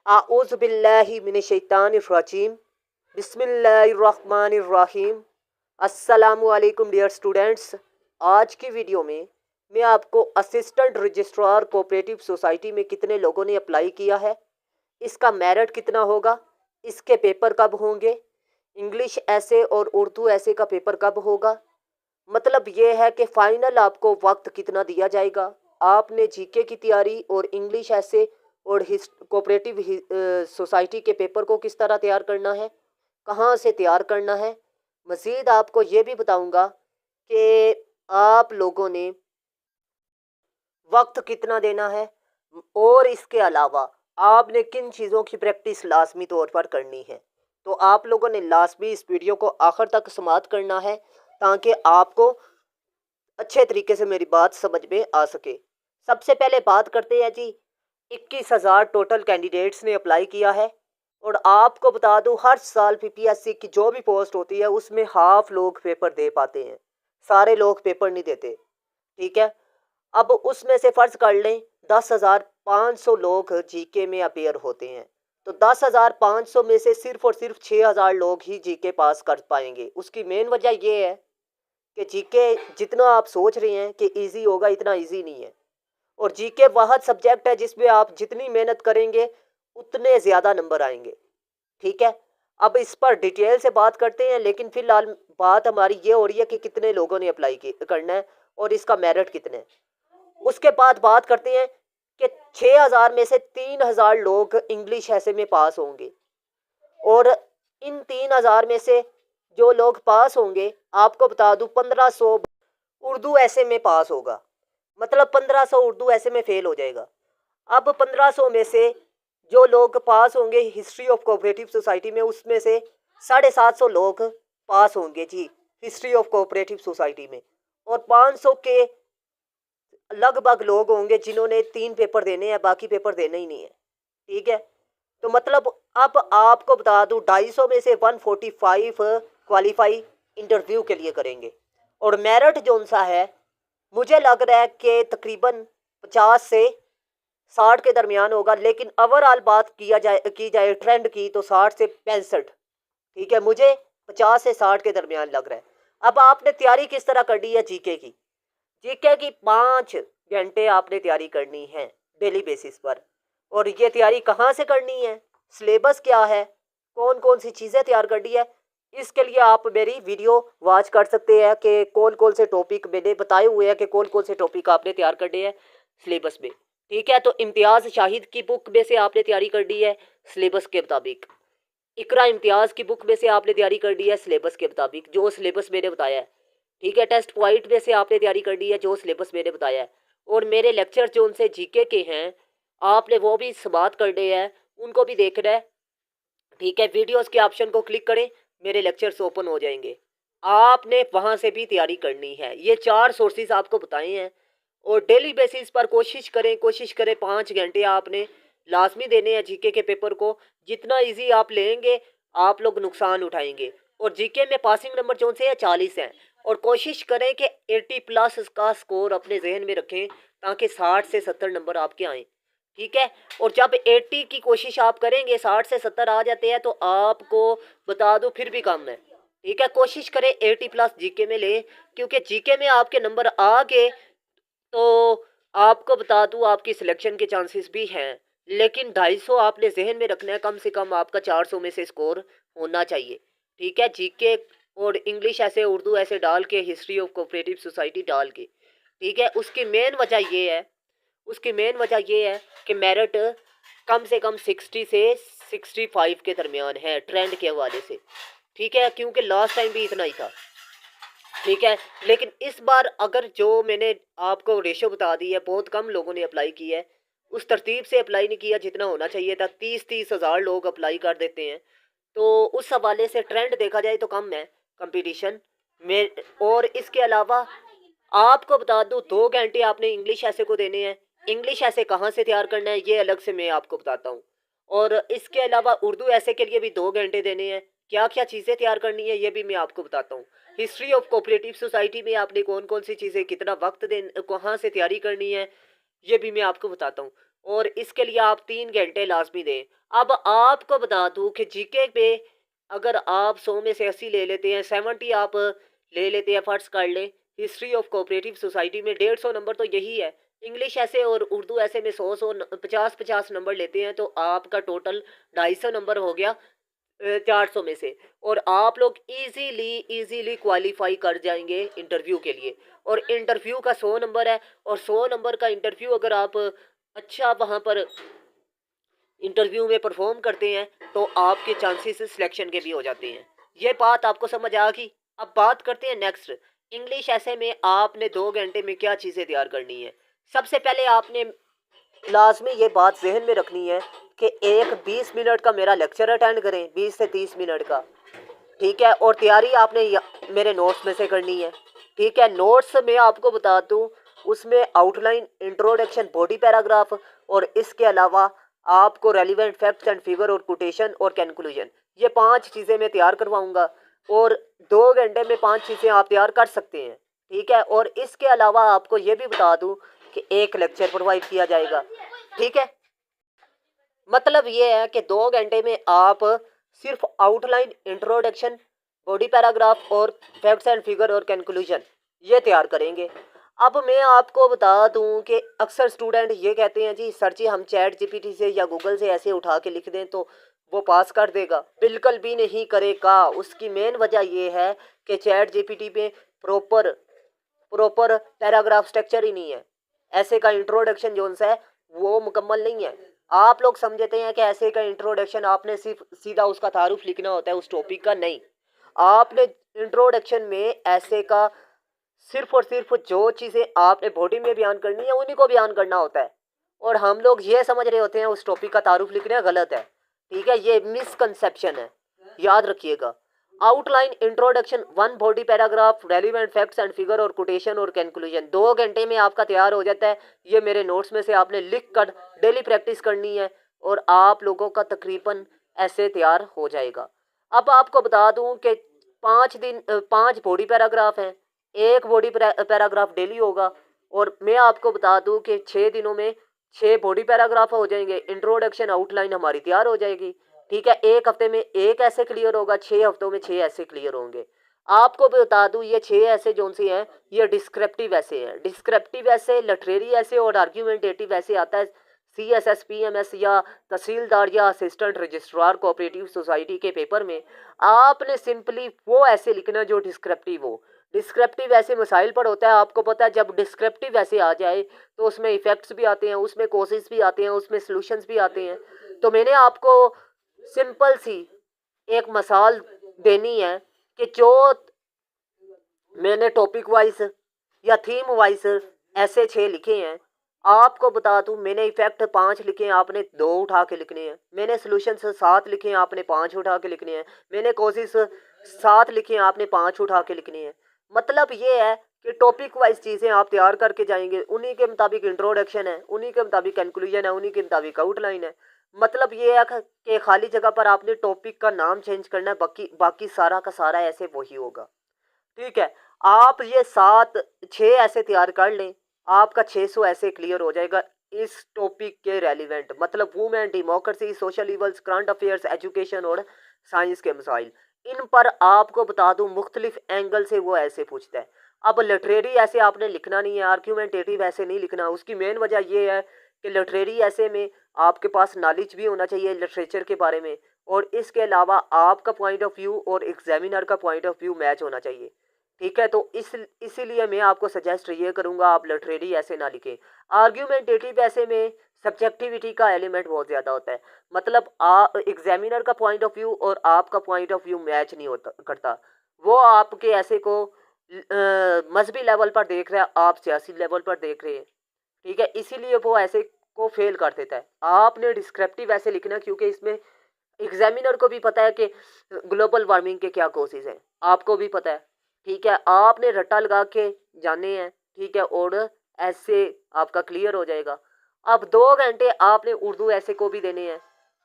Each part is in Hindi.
आऊज़ु बिल्लाहि मिनश शैतानिर रजीम। बिस्मिल्लाहिर्रहमानिर्रहीम। अस्सलामु अलैकुम डियर स्टूडेंट्स। आज की वीडियो में मैं आपको असिस्टेंट रजिस्ट्रार कोऑपरेटिव सोसाइटी में कितने लोगों ने अप्लाई किया है, इसका मेरिट कितना होगा, इसके पेपर कब होंगे, इंग्लिश ऐसे और उर्दू ऐसे का पेपर कब होगा, मतलब ये है कि फाइनल आपको वक्त कितना दिया जाएगा, आपने जीके की तैयारी और इंग्लिश ऐसे और कोऑपरेटिव सोसाइटी के पेपर को किस तरह तैयार करना है, कहाँ से तैयार करना है। मज़ीद आपको ये भी बताऊंगा कि आप लोगों ने वक्त कितना देना है और इसके अलावा आपने किन चीज़ों की प्रैक्टिस लाजमी तौर पर करनी है। तो आप लोगों ने लाजमी इस वीडियो को आखिर तक समाप्त करना है ताकि आपको अच्छे तरीके से मेरी बात समझ में आ सके। सबसे पहले बात करते हैं जी, 21,000 टोटल कैंडिडेट्स ने अप्लाई किया है और आपको बता दूं हर साल पीपीएससी की जो भी पोस्ट होती है उसमें हाफ लोग पेपर दे पाते हैं, सारे लोग पेपर नहीं देते। ठीक है, अब उसमें से फ़र्ज कर लें 10,500 लोग जीके में अपेयर होते हैं, तो 10,500 में से सिर्फ और सिर्फ 6,000 लोग ही जीके पास कर पाएंगे। उसकी मेन वजह ये है कि जीके जितना आप सोच रहे हैं कि इजी होगा, इतना इजी नहीं है। और जीके वह सब्जेक्ट है जिसमें आप जितनी मेहनत करेंगे उतने ज़्यादा नंबर आएंगे। ठीक है, अब इस पर डिटेल से बात करते हैं, लेकिन फिलहाल बात हमारी ये हो रही है कि कितने लोगों ने अप्लाई करना है और इसका मेरिट कितने है। उसके बाद बात करते हैं कि 6,000 में से 3,000 लोग इंग्लिश ऐसे में पास होंगे और इन 3,000 में से जो लोग पास होंगे आपको बता दूं 1,500 उर्दू ऐसे में पास होगा, मतलब 1,500 उर्दू ऐसे में फेल हो जाएगा। अब 1,500 में से जो लोग पास होंगे हिस्ट्री ऑफ कोऑपरेटिव सोसाइटी में, उसमें से 750 लोग पास होंगे जी हिस्ट्री ऑफ कोऑपरेटिव सोसाइटी में, और 500 के लगभग लोग होंगे जिन्होंने 3 पेपर देने हैं, बाकी पेपर देने ही नहीं है। ठीक है, तो मतलब अब आपको बता दूं 250 में से 145 क्वालिफाई इंटरव्यू के लिए करेंगे और मेरिट जो सा है मुझे लग रहा है कि तकरीबन 50 से 60 के दरमियान होगा, लेकिन ओवरऑल बात की जाए ट्रेंड की तो 60 से 65। ठीक है, मुझे 50 से 60 के दरमियान लग रहा है। अब आपने तैयारी किस तरह करनी है जीके की? जीके की 5 घंटे आपने तैयारी करनी है डेली बेसिस पर। और ये तैयारी कहाँ से करनी है, सिलेबस क्या है, कौन कौन सी चीज़ें तैयार करनी है, इसके लिए आप मेरी वीडियो वॉच कर सकते हैं कि कौन कौन से टॉपिक मैंने बताए हुए हैं कि कौन कौन से टॉपिक आपने तैयार करने हैं सिलेबस में। ठीक है, तो इम्तियाज़ शाहिद की बुक में से आपने तैयारी करनी है सिलेबस के मुताबिक, इकरा इम्तियाज़ की बुक में से आपने तैयारी करनी है सिलेबस के मुताबिक जो सिलेबस मैंने बताया है। ठीक है, टेस्ट पॉइंट में से आपने तैयारी करनी है जो सिलेबस मैंने बताया है, और मेरे लेक्चर जो उनसे जीके के हैं आपने वो भी समाप्त करने हैं, उनको भी देखना है। ठीक है, वीडियोस के ऑप्शन को क्लिक करें, मेरे लेक्चर्स ओपन हो जाएंगे, आपने वहाँ से भी तैयारी करनी है। ये 4 सोर्सेज आपको बताए हैं और डेली बेसिस पर कोशिश करें 5 घंटे आपने लाजमी देने हैं जीके के पेपर को। जितना इजी आप लेंगे आप लोग नुकसान उठाएंगे। और जीके में पासिंग नंबर जो से है 40 हैं, और कोशिश करें कि 80 प्लस का स्कोर अपने जहन में रखें ताकि 60 से 70 नंबर आपके आएँ। ठीक है, और जब 80 की कोशिश आप करेंगे 60 से 70 आ जाते हैं तो आपको बता दूं फिर भी कम है। ठीक है, कोशिश करें 80 प्लस जीके में ले, क्योंकि जीके में आपके नंबर आ गए तो आपको बता दूं आपकी सिलेक्शन के चांसेस भी हैं, लेकिन 250 आपने जहन में रखना है, कम से कम आपका 400 में से स्कोर होना चाहिए। ठीक है, जीके और इंग्लिश ऐसे उर्दू ऐसे डाल के हिस्ट्री ऑफ कोऑपरेटिव सोसाइटी डाल के। ठीक है, उसकी मेन वजह ये है कि मेरिट कम से कम 60 से 65 के दरमियान है ट्रेंड के हवाले से। ठीक है, क्योंकि लास्ट टाइम भी इतना ही था। ठीक है, लेकिन इस बार अगर जो मैंने आपको रेशो बता दी है, बहुत कम लोगों ने अप्लाई की है, उस तरतीब से अप्लाई नहीं किया जितना होना चाहिए था। 30-30 हज़ार लोग अप्लाई कर देते हैं, तो उस हवाले से ट्रेंड देखा जाए तो कम है कंपटीशन में। और इसके अलावा आपको बता दूं 2 घंटे आपने इंग्लिश ऐसे को देने हैं। इंग्लिश ऐसे कहाँ से तैयार करना है ये अलग से मैं आपको बताता हूँ, और इसके अलावा उर्दू ऐसे के लिए भी 2 घंटे देने हैं। क्या क्या चीज़ें तैयार करनी है ये भी मैं आपको बताता हूँ। हिस्ट्री ऑफ कोऑपरेटिव सोसाइटी में आपने कौन कौन सी चीज़ें, कितना वक्त कहाँ से तैयारी करनी है ये भी मैं आपको बताता हूँ। और इसके लिए आप 3 घंटे लाजमी दें। अब आपको बता दूं कि जीके पे अगर आप 100 में से 80 ले लेते हैं, 70 आप ले लेते हैं, फर्ज कर लें हिस्ट्री ऑफ कोऑपरेटिव सोसाइटी में 150 नंबर तो यही है। इंग्लिश ऐसे और उर्दू ऐसे में 100 50 नंबर लेते हैं तो आपका टोटल 250 नंबर हो गया 400 में से। और आप लोग इजीली क्वालिफाई कर जाएंगे इंटरव्यू के लिए। और इंटरव्यू का 100 नंबर है, और 100 नंबर का इंटरव्यू अगर आप अच्छा वहाँ पर इंटरव्यू में परफॉर्म करते हैं तो आपके चांसेस सिलेक्शन के भी हो जाते हैं। ये बात आपको समझ आ गई। अब बात करते हैं नेक्स्ट, इंग्लिश ऐसे में आपने 2 घंटे में क्या चीज़ें तैयार करनी है। सबसे पहले आपने लाजमी ये बात जहन में रखनी है कि एक 20 मिनट का मेरा लेक्चर अटेंड करें, 20 से 30 मिनट का, ठीक है। और तैयारी आपने मेरे नोट्स में से करनी है, ठीक है। नोट्स में आपको बता दूं उसमें आउटलाइन, इंट्रोडक्शन, बॉडी पैराग्राफ, और इसके अलावा आपको रेलिवेंट फैक्ट्स एंड फिगर और कोटेशन और कंक्लूजन, ये 5 चीज़ें मैं तैयार करवाऊंगा। और 2 घंटे में 5 चीज़ें आप तैयार कर सकते हैं, ठीक है। और इसके अलावा आपको ये भी बता दूं कि एक लेक्चर प्रोवाइड किया जाएगा, ठीक है। मतलब ये है कि 2 घंटे में आप सिर्फ आउटलाइन, इंट्रोडक्शन, बॉडी पैराग्राफ और फैक्ट्स एंड फिगर और कंक्लूजन ये तैयार करेंगे। अब मैं आपको बता दूं कि अक्सर स्टूडेंट ये कहते हैं जी सर जी हम चैट जीपीटी से या गूगल से ऐसे उठा के लिख दें तो वो पास कर देगा। बिल्कुल भी नहीं करेगा। उसकी मेन वजह ये है कि चैट जीपीटी में प्रॉपर पैराग्राफ स्ट्रक्चर ही नहीं है। ऐसे का इंट्रोडक्शन जो है वो मुकम्मल नहीं है। आप लोग समझते हैं कि ऐसे का इंट्रोडक्शन आपने सिर्फ सीधा उसका तारुफ लिखना होता है उस टॉपिक का, नहीं। आपने इंट्रोडक्शन में ऐसे का सिर्फ और सिर्फ जो चीज़ें आपने बॉडी में बयान करनी है उन्हीं को बयान करना होता है। और हम लोग ये समझ रहे होते हैं उस टॉपिक का तारुफ लिखना गलत है, ठीक है। ये मिसकंसेप्शन है, याद रखिएगा। Outline, introduction, 1 body paragraph, relevant facts and figure और कोटेशन और कंक्लूजन 2 घंटे में आपका तैयार हो जाता है। ये मेरे नोट्स में से आपने लिख कर डेली प्रैक्टिस करनी है और आप लोगों का तकरीबन ऐसे तैयार हो जाएगा। अब आपको बता दूं कि 5 बॉडी पैराग्राफ हैं, एक बॉडी पैराग्राफ डेली होगा। और मैं आपको बता दूं कि 6 दिनों में 6 बॉडी पैराग्राफ हो जाएंगे। इंट्रोडक्शन, आउटलाइन हमारी तैयार हो जाएगी, ठीक है। एक हफ्ते में एक ऐसे क्लियर होगा, 6 हफ्तों में 6 ऐसे क्लियर होंगे। आपको भी बता दूं ये 6 ऐसे जो सी हैं ये डिस्क्रिप्टिव ऐसे हैं। डिस्क्रिप्टिव ऐसे, लिटरेरी ऐसे और आर्ग्यूमेंटेटिव ऐसे आता है CSS PMS या तहसीलदार या असिस्टेंट रजिस्ट्रार कोऑपरेटिव सोसाइटी के पेपर में। आपने सिंपली वो ऐसे लिखना जो डिस्क्रिप्टिव हो। डिस्क्रिप्टिव ऐसे मसाइल पर होता है, आपको पता है जब डिस्क्रिप्टिव ऐसे आ जाए तो उसमें इफेक्ट्स भी आते हैं, उसमें कोसेस भी आते हैं, उसमें सॉल्यूशंस भी आते हैं। तो मैंने आपको सिंपल सी एक मिसाल देनी है कि जो मैंने टॉपिक वाइज या थीम वाइज ऐसे 6 लिखे हैं। आपको बता दूं मैंने इफेक्ट 5 लिखे हैं, आपने 2 उठा के लिखने हैं। मैंने सॉल्यूशंस 7 लिखे हैं, आपने 5 उठा के लिखने हैं। मैंने कोशिश 7 लिखे हैं, आपने 5 उठा के लिखने हैं। मतलब ये है कि टॉपिक वाइज चीज़ें आप तैयार करके जाएंगे, उन्हीं के मुताबिक इंट्रोडक्शन है, उन्हीं के मुताबिक कंक्लूजन है, उन्हीं के मुताबिक आउटलाइन है। मतलब ये है कि खाली जगह पर आपने टॉपिक का नाम चेंज करना है, बाकी सारा का सारा ऐसे वही होगा, ठीक है। आप ये 6 ऐसे तैयार कर लें, आपका 600 ऐसे क्लियर हो जाएगा इस टॉपिक के रेलिवेंट। मतलब women, democracy, social evils, current affairs, education और साइंस के मसाइल। इन पर आपको बता दूं मुख्तलिफ एंगल से वो ऐसे पूछता है। अब लिटरेरी ऐसे आपने लिखना नहीं है, आर्ग्यूमेंटेटिव ऐसे नहीं लिखना। उसकी मेन वजह ये है कि लिटरेरी ऐसे में आपके पास नॉलेज भी होना चाहिए लिटरेचर के बारे में, और इसके अलावा आपका पॉइंट ऑफ व्यू और एग्जामिनर का पॉइंट ऑफ व्यू मैच होना चाहिए, ठीक है। तो इसीलिए मैं आपको सजेस्ट ये करूंगा आप लिटरेरी ऐसे ना लिखें। आर्ग्यूमेंटेटिव ऐसे में सब्जेक्टिविटी का एलिमेंट बहुत ज़्यादा होता है। मतलब एग्जामिनर का पॉइंट ऑफ व्यू और आपका पॉइंट ऑफ व्यू मैच नहीं होता करता। वो आपके ऐसे को मजहबी लेवल पर देख रहा है, आप सियासी लेवल पर देख रहे हैं, ठीक है। इसीलिए वो ऐसे को फेल कर देता है। आपने डिस्क्रिप्टिव ऐसे लिखना क्योंकि इसमें एग्जामिनर को भी पता है कि ग्लोबल वार्मिंग के क्या कोसेस हैं, आपको भी पता है, ठीक है। आपने रट्टा लगा के जाने हैं, ठीक है, और ऐसे आपका क्लियर हो जाएगा। अब 2 घंटे आपने उर्दू ऐसे को भी देने हैं।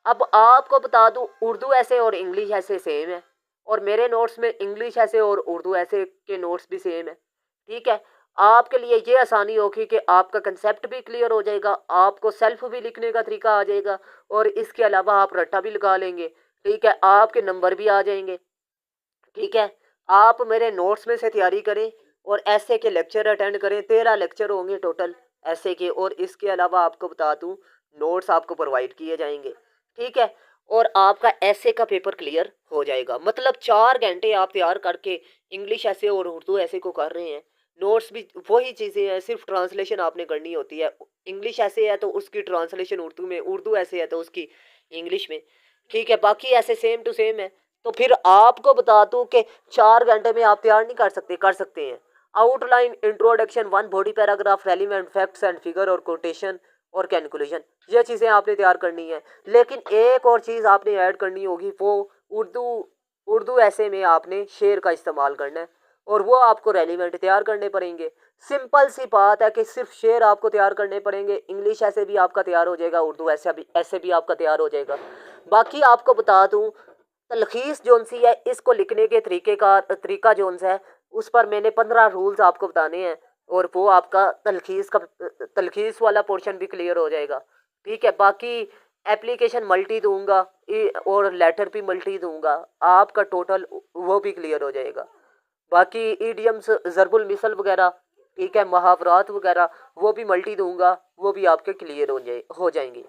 अब आपको बता दूं उर्दू ऐसे और इंग्लिश ऐसे सेम है, और मेरे नोट्स में इंग्लिश ऐसे और उर्दू ऐसे के नोट्स भी सेम है, ठीक है। आपके लिए ये आसानी होगी कि आपका कंसेप्ट भी क्लियर हो जाएगा, आपको सेल्फ भी लिखने का तरीका आ जाएगा और इसके अलावा आप रट्टा भी लगा लेंगे। ठीक है, आपके नंबर भी आ जाएंगे। ठीक है, आप मेरे नोट्स में से तैयारी करें और ऐसे के लेक्चर अटेंड करें। 13 लेक्चर होंगे टोटल ऐसे के, और इसके अलावा आपको बता दूं नोट्स आपको प्रोवाइड किए जाएंगे। ठीक है, और आपका ऐसे का पेपर क्लियर हो जाएगा। मतलब 4 घंटे आप तैयार करके इंग्लिश ऐसे और उर्दू ऐसे को कर रहे हैं। नोट्स भी वही चीज़ें हैं, सिर्फ ट्रांसलेशन आपने करनी होती है। इंग्लिश ऐसे है तो उसकी ट्रांसलेशन उर्दू में, उर्दू ऐसे है तो उसकी इंग्लिश में। ठीक है, बाकी ऐसे सेम टू सेम है। तो फिर आपको बता दूं कि 4 घंटे में आप तैयार नहीं कर सकते, कर सकते हैं। Outline, introduction, 1 body paragraph, relevant facts and figure और कोटेशन और कैलकुलेशन, ये चीज़ें आपने तैयार करनी है। लेकिन एक और चीज़ आपने ऐड करनी होगी, वो उर्दू उर्दू ऐसे में आपने शेर का इस्तेमाल करना है और वो आपको रेलिवेंट तैयार करने पड़ेंगे। सिंपल सी बात है कि सिर्फ शेर आपको तैयार करने पड़ेंगे। इंग्लिश ऐसे भी आपका तैयार हो जाएगा, उर्दू ऐसे भी आपका तैयार हो जाएगा। बाकी आपको बता दूं तलखीस जोन सी है, इसको लिखने के तरीका जोन सा है, उस पर मैंने 15 रूल्स आपको बताने हैं और वो आपका तलखीस वाला पोर्शन भी क्लियर हो जाएगा। ठीक है, बाकी एप्लीकेशन मल्टी दूंगा और लेटर भी मल्टी दूंगा, आपका टोटल वो भी क्लियर हो जाएगा। बाकी ईडियम्स, ज़रबुल मिसल वगैरह, ठीक है, मुहावरात वगैरह वो भी मल्टी दूंगा, वो भी आपके क्लियर हो जाएंगे।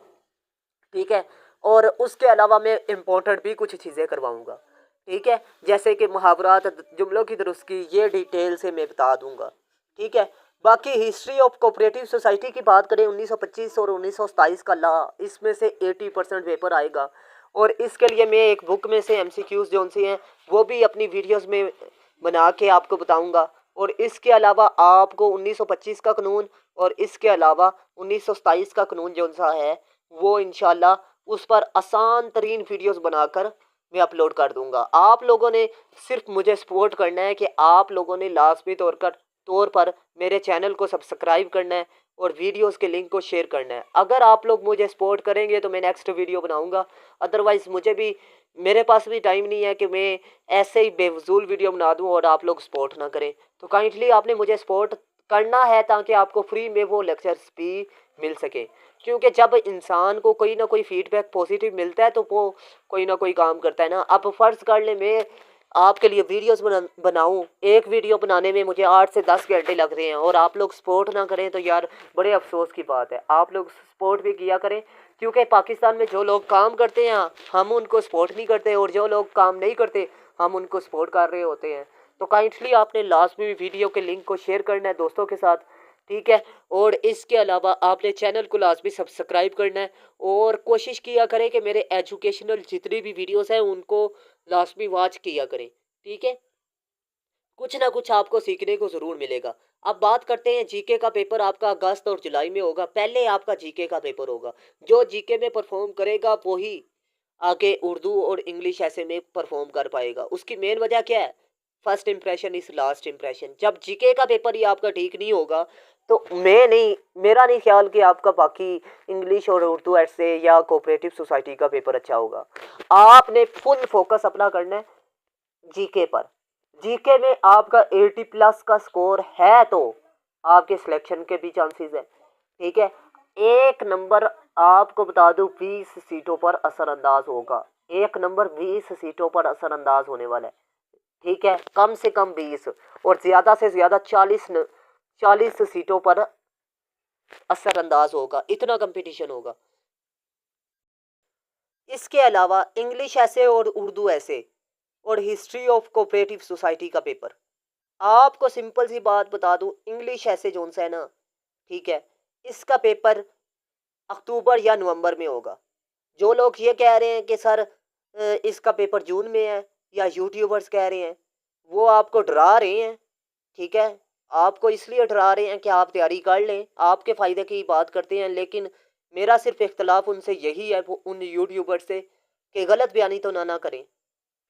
ठीक है, और उसके अलावा मैं इम्पोर्टेंट भी कुछ चीज़ें करवाऊंगा। ठीक है, जैसे कि मुहावरात, जुमलों की दुरुस्ती, ये डिटेल से मैं बता दूंगा। ठीक है, बाकी हिस्ट्री ऑफ कोऑपरेटिव सोसाइटी की बात करें 1925 और 1927 का लॉ, इसमें से 80% पेपर आएगा। और इसके लिए मैं एक बुक में से एमसीक्यूज जो से हैं वो भी अपनी वीडियोस में बना के आपको बताऊंगा। और इसके अलावा आपको 1925 का कानून और इसके अलावा 1927 का कानून जो सा है वो इंशाल्लाह उस पर आसान तरीन वीडियोस बनाकर मैं अपलोड कर दूंगा। आप लोगों ने सिर्फ मुझे सपोर्ट करना है कि आप लोगों ने लाजमी तौर पर मेरे चैनल को सब्सक्राइब करना है और वीडियोस के लिंक को शेयर करना है। अगर आप लोग मुझे सपोर्ट करेंगे तो मैं नेक्स्ट वीडियो बनाऊंगा, अदरवाइज़ मुझे भी, मेरे पास भी टाइम नहीं है कि मैं ऐसे ही बेफजूल वीडियो बना दूं और आप लोग सपोर्ट ना करें। तो काइंडली आपने मुझे सपोर्ट करना है ताकि आपको फ्री में वो लेक्चर्स भी मिल सके। क्योंकि जब इंसान को कोई ना कोई फीडबैक पॉजिटिव मिलता है तो वो कोई ना कोई काम करता है ना। अब फ़र्ज़ कर ले मैं आपके लिए वीडियोस बनाऊं, एक वीडियो बनाने में मुझे 8 से 10 घंटे लगते हैं और आप लोग सपोर्ट ना करें तो यार बड़े अफसोस की बात है। आप लोग सपोर्ट भी किया करें, क्योंकि पाकिस्तान में जो लोग काम करते हैं हम उनको सपोर्ट नहीं करते और जो लोग काम नहीं करते हम उनको सपोर्ट कर रहे होते हैं। तो काइंडली आपने लास्ट में वीडियो के लिंक को शेयर करना है दोस्तों के साथ। ठीक है, और इसके अलावा आपने चैनल को लाजमी सब्सक्राइब करना है और कोशिश किया करें कि मेरे एजुकेशनल जितनी भी वीडियोस हैं उनको लाजमी वॉच किया करें। ठीक है, कुछ ना कुछ आपको सीखने को ज़रूर मिलेगा। अब बात करते हैं जीके का पेपर आपका अगस्त और जुलाई में होगा। पहले आपका जीके का पेपर होगा, जो जीके में परफॉर्म करेगा वही आगे उर्दू और इंग्लिश ऐसे में परफॉर्म कर पाएगा। उसकी मेन वजह क्या है, first impression is last impression. जब जीके का पेपर ही आपका ठीक नहीं होगा तो मेरा नहीं ख्याल कि आपका बाकी इंग्लिश और उर्दू ऐसे या कोऑपरेटिव सोसाइटी का पेपर अच्छा होगा। आपने फुल फोकस अपना करना है जीके पर। जीके में आपका 80+ का स्कोर है तो आपके सिलेक्शन के भी चांसेस है। ठीक है, एक नंबर आपको बता दूं 20 सीटों पर असरअंदाज होगा। एक नंबर 20 सीटों पर असरअंदाज होने वाला है। ठीक है, कम से कम 20 और ज़्यादा से ज़्यादा 40 सीटों पर असरअंदाज होगा, इतना कंपटीशन होगा। इसके अलावा इंग्लिश ऐसे और उर्दू ऐसे और हिस्ट्री ऑफ कोऑपरेटिव सोसाइटी का पेपर, आपको सिंपल सी बात बता दूं, इंग्लिश ऐसे जोन सा है ना, ठीक है, इसका पेपर अक्टूबर या नवंबर में होगा। जो लोग ये कह रहे हैं कि सर इसका पेपर जून में है, या यूट्यूबर्स कह रहे हैं, वो आपको डरा रहे हैं। ठीक है, आपको इसलिए डरा रहे हैं कि आप तैयारी कर लें, आपके फ़ायदे की बात करते हैं। लेकिन मेरा सिर्फ इख्तलाफ उनसे यही है, वो उन यूट्यूबर्स से, कि गलत बयानी तो ना करें।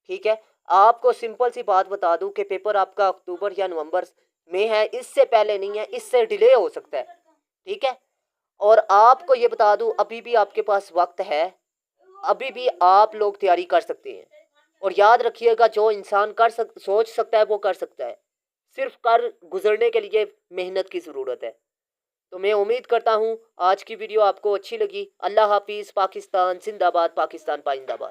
ठीक है, आपको सिंपल सी बात बता दूं कि पेपर आपका अक्टूबर या नवंबर में है, इससे पहले नहीं है, इससे डिले हो सकता है। ठीक है, और आपको ये बता दूं अभी भी आपके पास वक्त है, अभी भी आप लोग तैयारी कर सकते हैं। और याद रखिएगा, जो इंसान सोच सकता है वो कर सकता है। सिर्फ कर गुजरने के लिए मेहनत की ज़रूरत है। तो मैं उम्मीद करता हूँ आज की वीडियो आपको अच्छी लगी। अल्लाह हाफिज़। पाकिस्तान जिंदाबाद, पाकिस्तान पाइंदाबाद।